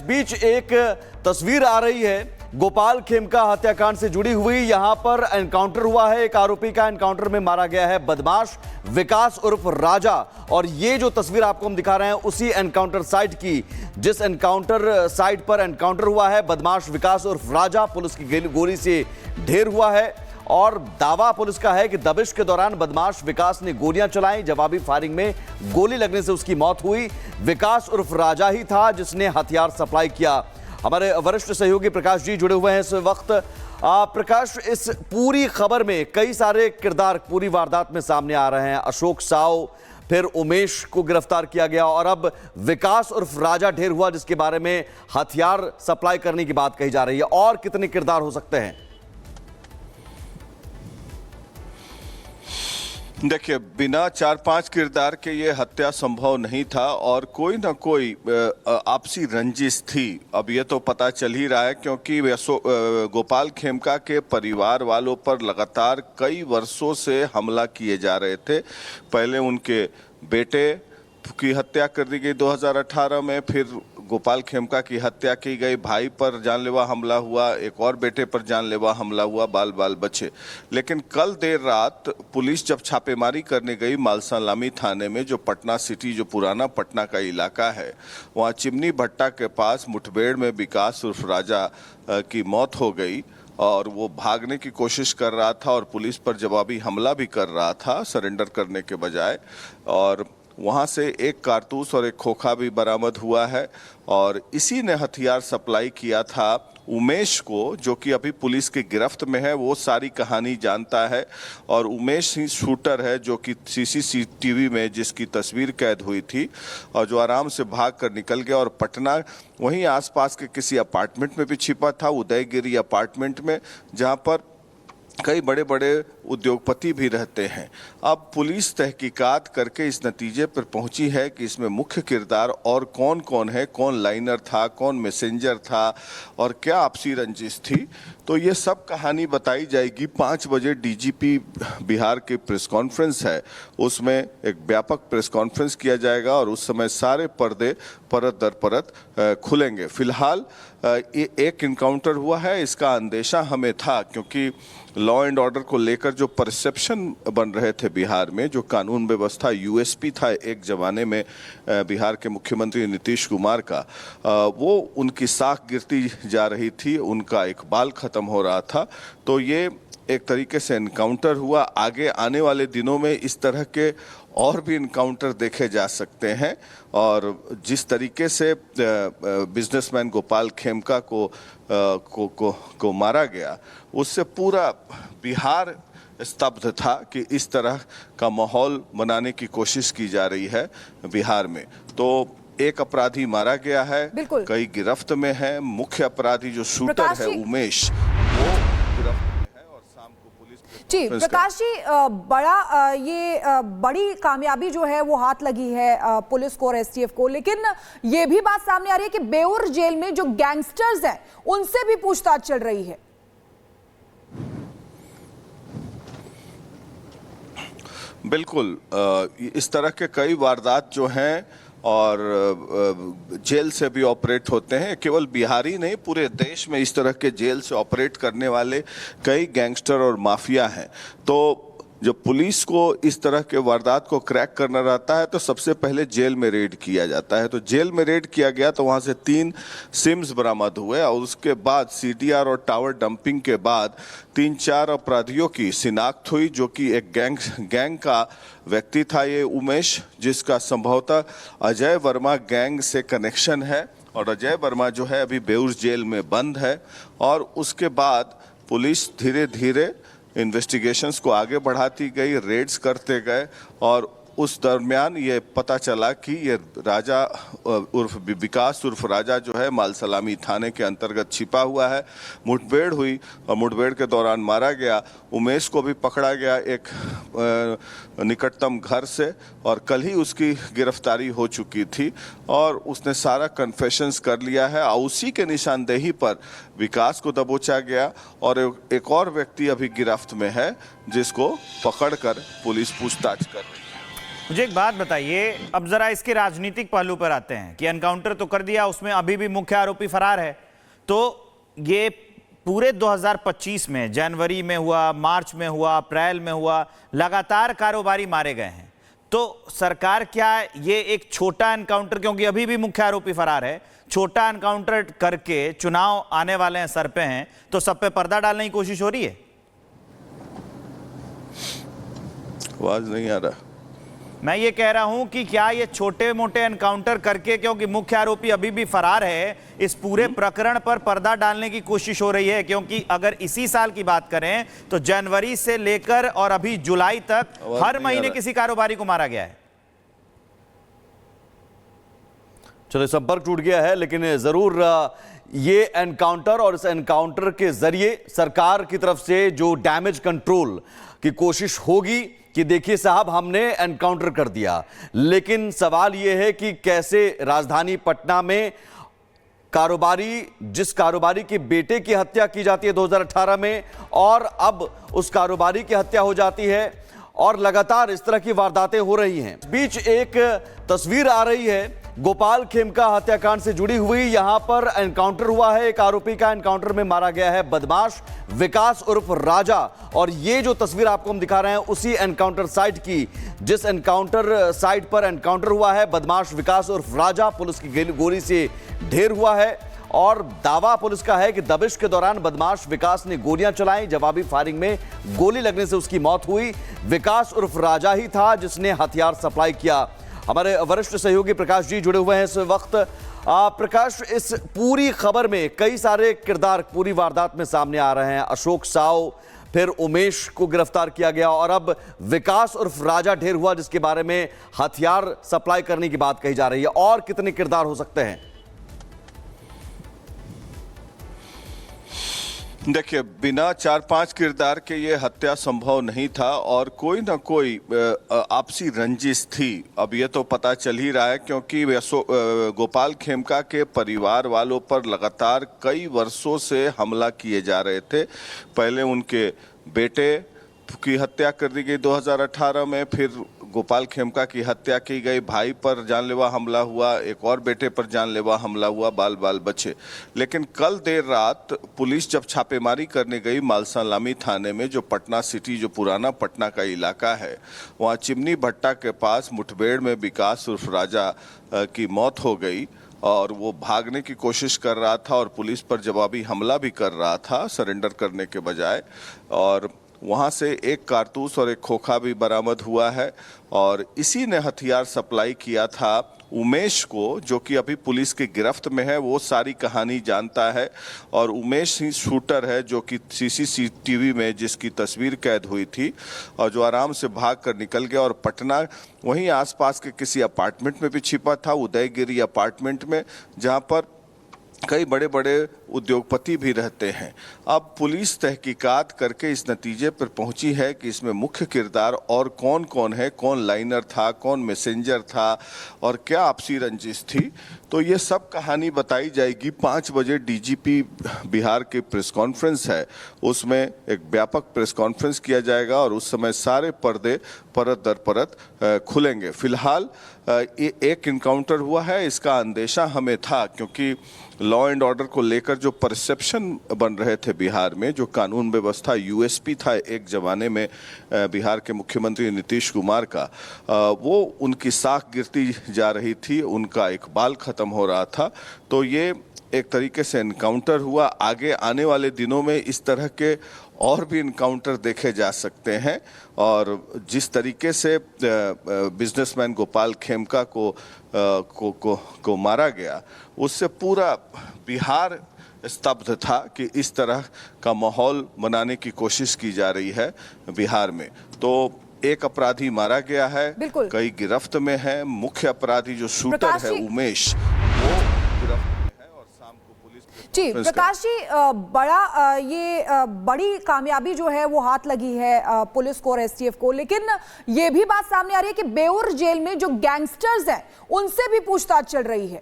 बीच एक तस्वीर आ रही है गोपाल खेमका हत्याकांड से जुड़ी हुई। यहां पर एनकाउंटर हुआ है, एक आरोपी का एनकाउंटर में मारा गया है बदमाश विकास उर्फ राजा। और ये जो तस्वीर आपको हम दिखा रहे हैं उसी एनकाउंटर साइट की, जिस एनकाउंटर साइट पर एनकाउंटर हुआ है बदमाश विकास उर्फ राजा पुलिस की गोली से ढेर हुआ है। और दावा पुलिस का है कि दबिश के दौरान बदमाश विकास ने गोलियां चलाई, जवाबी फायरिंग में गोली लगने से उसकी मौत हुई। विकास उर्फ राजा ही था जिसने हथियार सप्लाई किया। हमारे वरिष्ठ सहयोगी प्रकाश जी जुड़े हुए हैं इस वक्त। प्रकाश, इस पूरी खबर में कई सारे किरदार पूरी वारदात में सामने आ रहे हैं। अशोक साव, फिर उमेश को गिरफ्तार किया गया और अब विकास उर्फ राजा ढेर हुआ जिसके बारे में हथियार सप्लाई करने की बात कही जा रही है। और कितने किरदार हो सकते हैं? देखिए, बिना 4-5 किरदार के ये हत्या संभव नहीं था और कोई ना कोई आपसी रंजिश थी। अब ये तो पता चल ही रहा है क्योंकि गोपाल खेमका के परिवार वालों पर लगातार कई वर्षों से हमला किए जा रहे थे। पहले उनके बेटे की हत्या कर दी गई 2018 में, फिर गोपाल खेमका की हत्या की गई, भाई पर जानलेवा हमला हुआ, एक और बेटे पर जानलेवा हमला हुआ, बाल बाल बचे। लेकिन कल देर रात पुलिस जब छापेमारी करने गई मालसलामी थाने में, जो पटना सिटी, जो पुराना पटना का इलाका है, वहाँ चिमनी भट्टा के पास मुठभेड़ में विकास उर्फ राजा की मौत हो गई और वो भागने की कोशिश कर रहा था और पुलिस पर जवाबी हमला भी कर रहा था सरेंडर करने के बजाय। और वहाँ से एक कारतूस और एक खोखा भी बरामद हुआ है और इसी ने हथियार सप्लाई किया था उमेश को, जो कि अभी पुलिस की गिरफ्त में है। वो सारी कहानी जानता है और उमेश ही शूटर है जो कि सीसीटीवी में जिसकी तस्वीर कैद हुई थी और जो आराम से भाग कर निकल गया और पटना वहीं आसपास के किसी अपार्टमेंट में भी छिपा था, उदयगिरी अपार्टमेंट में, जहाँ पर कई बड़े बड़े उद्योगपति भी रहते हैं। अब पुलिस तहकीकात करके इस नतीजे पर पहुंची है कि इसमें मुख्य किरदार और कौन कौन है, कौन लाइनर था, कौन मैसेंजर था और क्या आपसी रंजिश थी। तो ये सब कहानी बताई जाएगी। 5 बजे डीजीपी बिहार की प्रेस कॉन्फ्रेंस है, उसमें एक व्यापक प्रेस कॉन्फ्रेंस किया जाएगा और उस समय सारे पर्दे परत दर परत खुलेंगे। फिलहाल एक इनकाउंटर हुआ है, इसका अंदेशा हमें था क्योंकि लॉ एंड ऑर्डर को लेकर जो परसेप्शन बन रहे थे बिहार में, जो कानून व्यवस्था यूएसपी था एक जमाने में बिहार के मुख्यमंत्री नीतीश कुमार का, वो उनकी साख गिरती जा रही थी, उनका इकबाल खत्म हो रहा था। तो ये एक तरीके से एनकाउंटर हुआ। आगे आने वाले दिनों में इस तरह के और भी इनकाउंटर देखे जा सकते हैं और जिस तरीके से बिजनेसमैन गोपाल खेमका को मारा गया, उससे पूरा बिहार स्तब्ध था कि इस तरह का माहौल बनाने की कोशिश की जा रही है बिहार में। तो एक अपराधी मारा गया है, कई गिरफ्त में है। मुख्य अपराधी जो शूटर है उमेश, वो गिरफ्त में है और शाम को पुलिस जी प्रकाश जी, बड़ी कामयाबी जो है वो हाथ लगी है पुलिस को और एसटीएफ को, लेकिन ये भी बात सामने आ रही है कि बेउर जेल में जो गैंगस्टर्स हैं उनसे भी पूछताछ चल रही है। बिल्कुल, इस तरह के कई वारदात जो हैं और जेल से भी ऑपरेट होते हैं। केवल बिहार ही नहीं, पूरे देश में इस तरह के जेल से ऑपरेट करने वाले कई गैंगस्टर और माफिया हैं। तो जब पुलिस को इस तरह के वारदात को क्रैक करना रहता है तो सबसे पहले जेल में रेड किया जाता है। तो जेल में रेड किया गया तो वहाँ से 3 सिम्स बरामद हुए और उसके बाद सीडीआर और टावर डंपिंग के बाद 3-4 अपराधियों की शिनाख्त हुई, जो कि एक गैंग का व्यक्ति था ये उमेश, जिसका संभवतः अजय वर्मा गैंग से कनेक्शन है और अजय वर्मा जो है अभी बेउर जेल में बंद है। और उसके बाद पुलिस धीरे धीरे इन्वेस्टिगेशंस को आगे बढ़ाती गई, रेड्स करते गए और उस दरमियान ये पता चला कि ये राजा उर्फ विकास उर्फ राजा जो है मालसलामी थाने के अंतर्गत छिपा हुआ है। मुठभेड़ हुई और मुठभेड़ के दौरान मारा गया। उमेश को भी पकड़ा गया एक निकटतम घर से और कल ही उसकी गिरफ्तारी हो चुकी थी और उसने सारा कन्फेशंस कर लिया है। और उसी के निशानदेही पर विकास को दबोचा गया और एक और व्यक्ति अभी गिरफ्त में है जिसको पकड़कर पुलिस पूछताछ कर रही है। मुझे एक बात बताइए, अब जरा इसके राजनीतिक पहलू पर आते हैं कि एनकाउंटर तो कर दिया, उसमें अभी भी मुख्य आरोपी फरार है। तो ये पूरे 2025 में जनवरी में हुआ, मार्च में हुआ, अप्रैल में हुआ, लगातार कारोबारी मारे गए हैं। तो सरकार क्या ये एक छोटा एनकाउंटर, क्योंकि अभी भी मुख्य आरोपी फरार है, छोटा एनकाउंटर करके चुनाव आने वाले हैं, सर पे हैं, तो सब पे पर्दा डालने की कोशिश हो रही है? आवाज नहीं आ रहा। मैं ये कह रहा हूं कि क्या ये छोटे मोटे एनकाउंटर करके, क्योंकि मुख्य आरोपी अभी भी फरार है, इस पूरे प्रकरण पर पर्दा डालने की कोशिश हो रही है? क्योंकि अगर इसी साल की बात करें तो जनवरी से लेकर और अभी जुलाई तक हर महीने किसी कारोबारी को मारा गया है। चलो, संपर्क टूट गया है, लेकिन जरूर ये एनकाउंटर और इस एनकाउंटर के जरिए सरकार की तरफ से जो डैमेज कंट्रोल की कोशिश होगी कि देखिए साहब, हमने एनकाउंटर कर दिया, लेकिन सवाल यह है कि कैसे राजधानी पटना में जिस कारोबारी के बेटे की हत्या की जाती है 2018 में, और अब उस कारोबारी की हत्या हो जाती है, और लगातार इस तरह की वारदातें हो रही हैं। इस बीच एक तस्वीर आ रही है गोपाल खेमका हत्याकांड से जुड़ी हुई। यहां पर एनकाउंटर हुआ है, एक आरोपी का एनकाउंटर में मारा गया है बदमाश विकास उर्फ राजा। और ये जो तस्वीर आपको हम दिखा रहे हैं उसी एनकाउंटर साइट की, जिस एनकाउंटर साइट पर एनकाउंटर हुआ है बदमाश विकास उर्फ राजा, पुलिस की गोली से ढेर हुआ है। और दावा पुलिस का है कि दबिश के दौरान बदमाश विकास ने गोलियां चलाई, जवाबी फायरिंग में गोली लगने से उसकी मौत हुई। विकास उर्फ राजा ही था जिसने हथियार सप्लाई किया। हमारे वरिष्ठ सहयोगी प्रकाश जी जुड़े हुए हैं इस वक्त। प्रकाश, इस पूरी खबर में कई सारे किरदार पूरी वारदात में सामने आ रहे हैं। अशोक साव, फिर उमेश को गिरफ्तार किया गया, और अब विकास उर्फ राजा ढेर हुआ, जिसके बारे में हथियार सप्लाई करने की बात कही जा रही है। और कितने किरदार हो सकते हैं? देखिए, बिना 4-5 किरदार के ये हत्या संभव नहीं था, और कोई ना कोई आपसी रंजिश थी। अब ये तो पता चल ही रहा है, क्योंकि गोपाल खेमका के परिवार वालों पर लगातार कई वर्षों से हमला किए जा रहे थे। पहले उनके बेटे की हत्या कर दी गई 2018 में, फिर गोपाल खेमका की हत्या की गई, भाई पर जानलेवा हमला हुआ, एक और बेटे पर जानलेवा हमला हुआ, बाल बाल बचे। लेकिन कल देर रात पुलिस जब छापेमारी करने गई मालसलामी थाने में, जो पटना सिटी, जो पुराना पटना का इलाका है, वहाँ चिमनी भट्टा के पास मुठभेड़ में विकास उर्फ राजा की मौत हो गई। और वो भागने की कोशिश कर रहा था और पुलिस पर जवाबी हमला भी कर रहा था सरेंडर करने के बजाय। और वहाँ से एक कारतूस और एक खोखा भी बरामद हुआ है, और इसी ने हथियार सप्लाई किया था उमेश को, जो कि अभी पुलिस की गिरफ्त में है। वो सारी कहानी जानता है, और उमेश ही शूटर है जो कि CCTV में जिसकी तस्वीर कैद हुई थी, और जो आराम से भाग कर निकल गया और पटना वहीं आसपास के किसी अपार्टमेंट में भी छिपा था, उदयगिरी अपार्टमेंट में, जहां पर कई बड़े बड़े उद्योगपति भी रहते हैं। अब पुलिस तहकीकात करके इस नतीजे पर पहुंची है कि इसमें मुख्य किरदार और कौन कौन है, कौन लाइनर था, कौन मैसेंजर था, और क्या आपसी रंजिश थी। तो ये सब कहानी बताई जाएगी। 5 बजे DGP बिहार की प्रेस कॉन्फ्रेंस है, उसमें एक व्यापक प्रेस कॉन्फ्रेंस किया जाएगा, और उस समय सारे पर्दे परत दर परत खुलेंगे। फिलहाल एक इनकाउंटर हुआ है, इसका अंदेशा हमें था, क्योंकि लॉ एंड ऑर्डर को लेकर जो परसेप्शन बन रहे थे बिहार में, जो कानून व्यवस्था USP था एक जमाने में बिहार के मुख्यमंत्री नीतीश कुमार का, वो उनकी साख गिरती जा रही थी, उनका इकबाल खत्म हो रहा था। तो ये एक तरीके से एनकाउंटर हुआ। आगे आने वाले दिनों में इस तरह के और भी इनकाउंटर देखे जा सकते हैं, और जिस तरीके से बिजनेसमैन गोपाल खेमका को मारा गया, उससे पूरा बिहार स्तब्ध था कि इस तरह का माहौल बनाने की कोशिश की जा रही है बिहार में। तो एक अपराधी मारा गया है, कई गिरफ्त में है। मुख्य अपराधी जो शूटर है उमेश, वो गिरफ्त में है, और शाम को पुलिस जी प्रकाश जी, बड़ी कामयाबी जो है वो हाथ लगी है पुलिस को और STF को, लेकिन ये भी बात सामने आ रही है कि बेउर जेल में जो गैंगस्टर्स हैं उनसे भी पूछताछ चल रही है।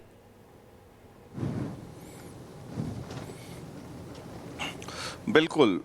बिल्कुल,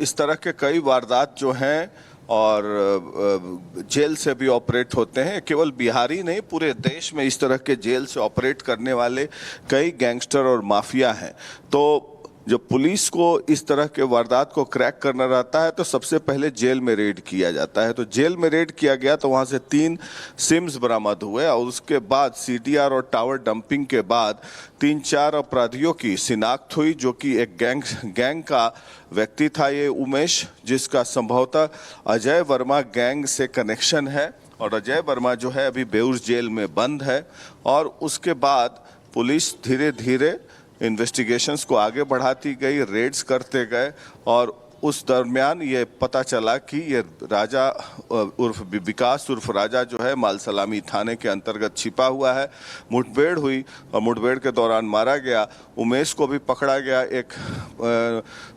इस तरह के कई वारदात जो हैं और जेल से भी ऑपरेट होते हैं। केवल बिहार ही नहीं, पूरे देश में इस तरह के जेल से ऑपरेट करने वाले कई गैंगस्टर और माफिया हैं। तो जब पुलिस को इस तरह के वारदात को क्रैक करना रहता है तो सबसे पहले जेल में रेड किया जाता है। तो जेल में रेड किया गया तो वहां से 3 सिम्स बरामद हुए और उसके बाद सीडीआर और टावर डंपिंग के बाद 3-4 अपराधियों की शिनाख्त हुई, जो कि एक गैंग का व्यक्ति था, ये उमेश, जिसका संभवतः अजय वर्मा गैंग से कनेक्शन है। और अजय वर्मा जो है अभी बेउर जेल में बंद है। और उसके बाद पुलिस धीरे धीरे इन्वेस्टिगेशंस को आगे बढ़ाती गई, रेड्स करते गए और उस दरमियान ये पता चला कि ये राजा उर्फ विकास उर्फ राजा जो है मालसलामी थाने के अंतर्गत छिपा हुआ है। मुठभेड़ हुई और मुठभेड़ के दौरान मारा गया। उमेश को भी पकड़ा गया एक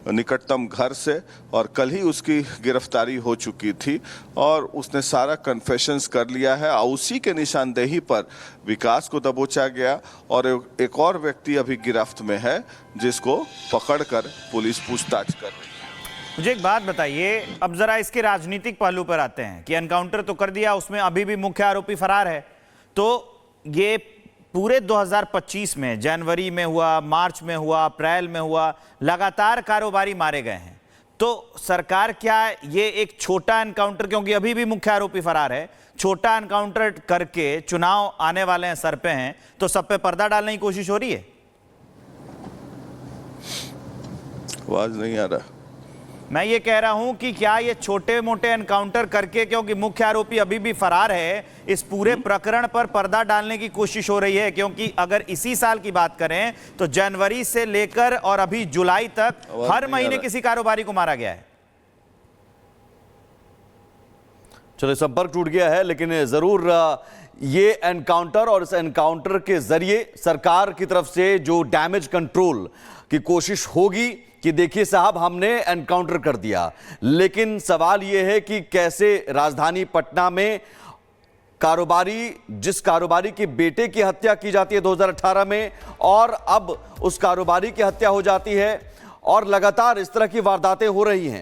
निकटतम घर से और कल ही उसकी गिरफ्तारी हो चुकी थी और उसने सारा कन्फेशंस कर लिया है। और उसी के निशानदेही पर विकास को दबोचा गया और एक और व्यक्ति अभी गिरफ्त में है, जिसको पकड़कर पुलिस पूछताछ कर रही है। मुझे एक बात बताइए, अब जरा इसके राजनीतिक पहलू पर आते हैं कि एनकाउंटर तो कर दिया, उसमें अभी भी मुख्य आरोपी फरार है। तो ये पूरे 2025 में जनवरी में हुआ, मार्च में हुआ, अप्रैल में हुआ, लगातार कारोबारी मारे गए हैं। तो सरकार क्या ये एक छोटा एनकाउंटर, क्योंकि अभी भी मुख्य आरोपी फरार है, छोटा एनकाउंटर करके चुनाव आने वाले हैं, सर पे हैं, तो सब पे पर्दा डालने की कोशिश हो रही है? आवाज नहीं आ रहा। मैं ये कह रहा हूं कि क्या ये छोटे मोटे एनकाउंटर करके, क्योंकि मुख्य आरोपी अभी भी फरार है, इस पूरे प्रकरण पर पर्दा डालने की कोशिश हो रही है? क्योंकि अगर इसी साल की बात करें तो जनवरी से लेकर और अभी जुलाई तक हर महीने किसी कारोबारी को मारा गया है। चलो, संपर्क टूट गया है, लेकिन जरूर ये एनकाउंटर और इस एनकाउंटर के जरिए सरकार की तरफ से जो डैमेज कंट्रोल की कोशिश होगी कि देखिए साहब, हमने एनकाउंटर कर दिया, लेकिन सवाल यह है कि कैसे राजधानी पटना में जिस कारोबारी के बेटे की हत्या की जाती है 2018 में, और अब उस कारोबारी की हत्या हो जाती है और लगातार इस तरह की वारदातें हो रही हैं,